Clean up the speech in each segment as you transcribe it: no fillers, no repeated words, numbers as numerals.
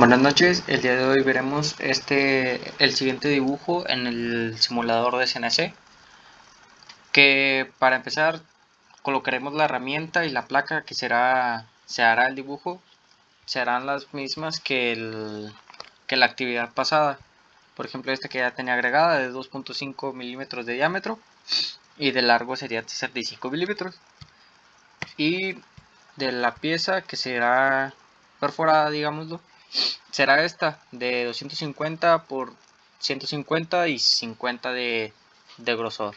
Buenas noches, el día de hoy veremos el siguiente dibujo en el simulador de CNC, que para empezar colocaremos la herramienta y la placa que se hará el dibujo, serán las mismas que la actividad pasada. Por ejemplo, esta que ya tenía agregada de 2.5 milímetros de diámetro y de largo sería 65 milímetros, y de la pieza que será perforada, digámoslo, será esta de 250 por 150 y 50 de grosor.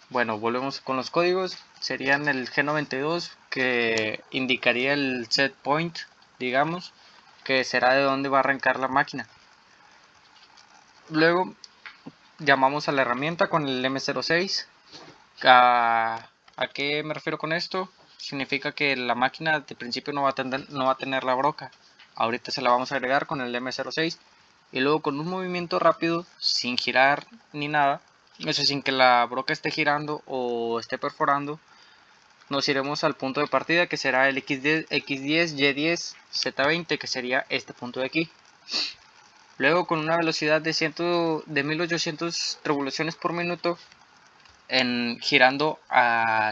Bueno, volvemos con los códigos. Serían el G92, que indicaría el set point, digamos, que será de donde va a arrancar la máquina. Luego llamamos a la herramienta con el M06. ¿A qué me refiero con esto? Significa que la máquina de principio no va a tener la broca. Ahorita se la vamos a agregar con el M06 y luego con un movimiento rápido, sin girar ni nada, eso sin que la broca esté girando o esté perforando, nos iremos al punto de partida, que será el X10, Y10, Z20, que sería este punto de aquí. Luego, con una velocidad de 1800 revoluciones por minuto, girando a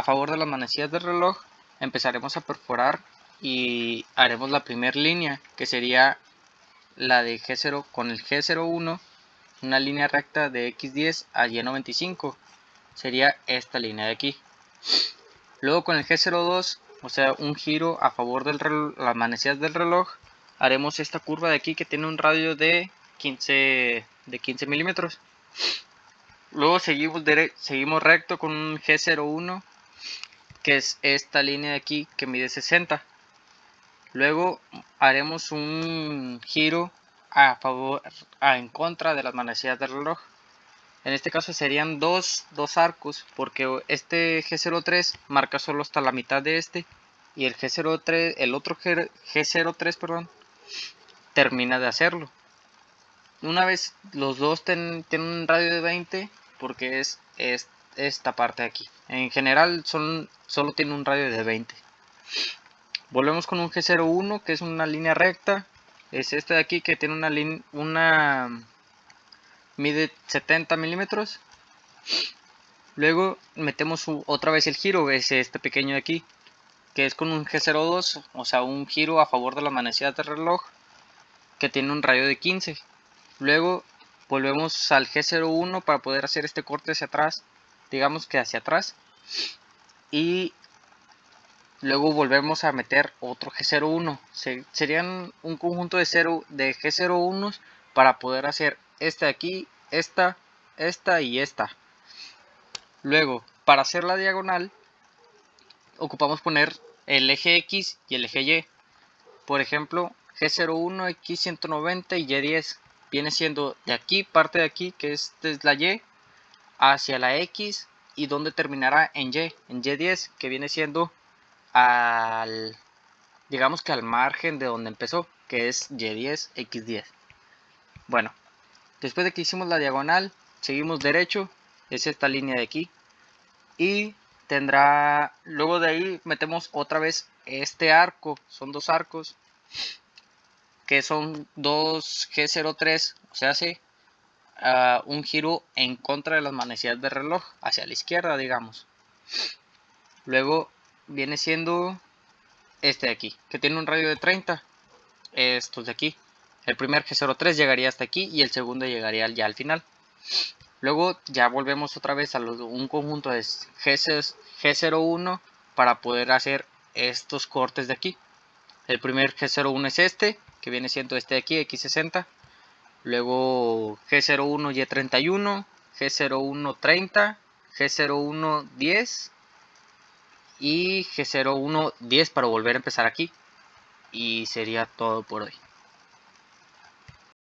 favor de las manecillas del reloj, empezaremos a perforar y haremos la primera línea, que sería la de G0 con el G01, una línea recta de X10 a Y95, sería esta línea de aquí. Luego con el G02, o sea, un giro a favor de las manecillas del reloj, haremos esta curva de aquí que tiene un radio de 15 milímetros. Luego seguimos recto con un G01, que es esta línea de aquí que mide 60. Luego haremos un giro en contra de las manecillas del reloj. En este caso serían dos arcos, porque este G03 marca solo hasta la mitad de este, y el otro G03, perdón, termina de hacerlo. Una vez los dos tienen un radio de 20, porque es esta parte de aquí. En general solo tiene un radio de 20. Volvemos con un G01, que es una línea recta. Es este de aquí, que tiene mide 70 milímetros. Luego metemos otra vez el giro, es este pequeño de aquí, que es con un G02, o sea, un giro a favor de la manecilla del reloj, que tiene un radio de 15. Luego volvemos al G01 para poder hacer este corte hacia atrás, digamos que hacia atrás, y luego volvemos a meter otro G01. Serían un conjunto de G01 para poder hacer este de aquí, esta y esta. Luego, para hacer la diagonal, ocupamos poner el eje X y el eje Y. Por ejemplo, G01, X190 y Y10 viene siendo de aquí, parte de aquí, que es la Y, hacia la X, y donde terminará en Y10, que viene siendo digamos que al margen de donde empezó, que es Y10, X10. Bueno, después de que hicimos la diagonal, seguimos derecho, es esta línea de aquí, y luego de ahí metemos otra vez este arco, son dos arcos, que son dos G03, o sea, hace un giro en contra de las manecillas del reloj, hacia la izquierda, digamos. Luego viene siendo este de aquí, que tiene un radio de 30, estos de aquí. El primer G03 llegaría hasta aquí y el segundo llegaría ya al final. Luego ya volvemos otra vez a un conjunto de G01 para poder hacer estos cortes de aquí. El primer G01 es este, que viene siendo este de aquí, X60. Luego G01 Y31, G01 30, G01 10 y G01 10 para volver a empezar aquí. Y sería todo por hoy.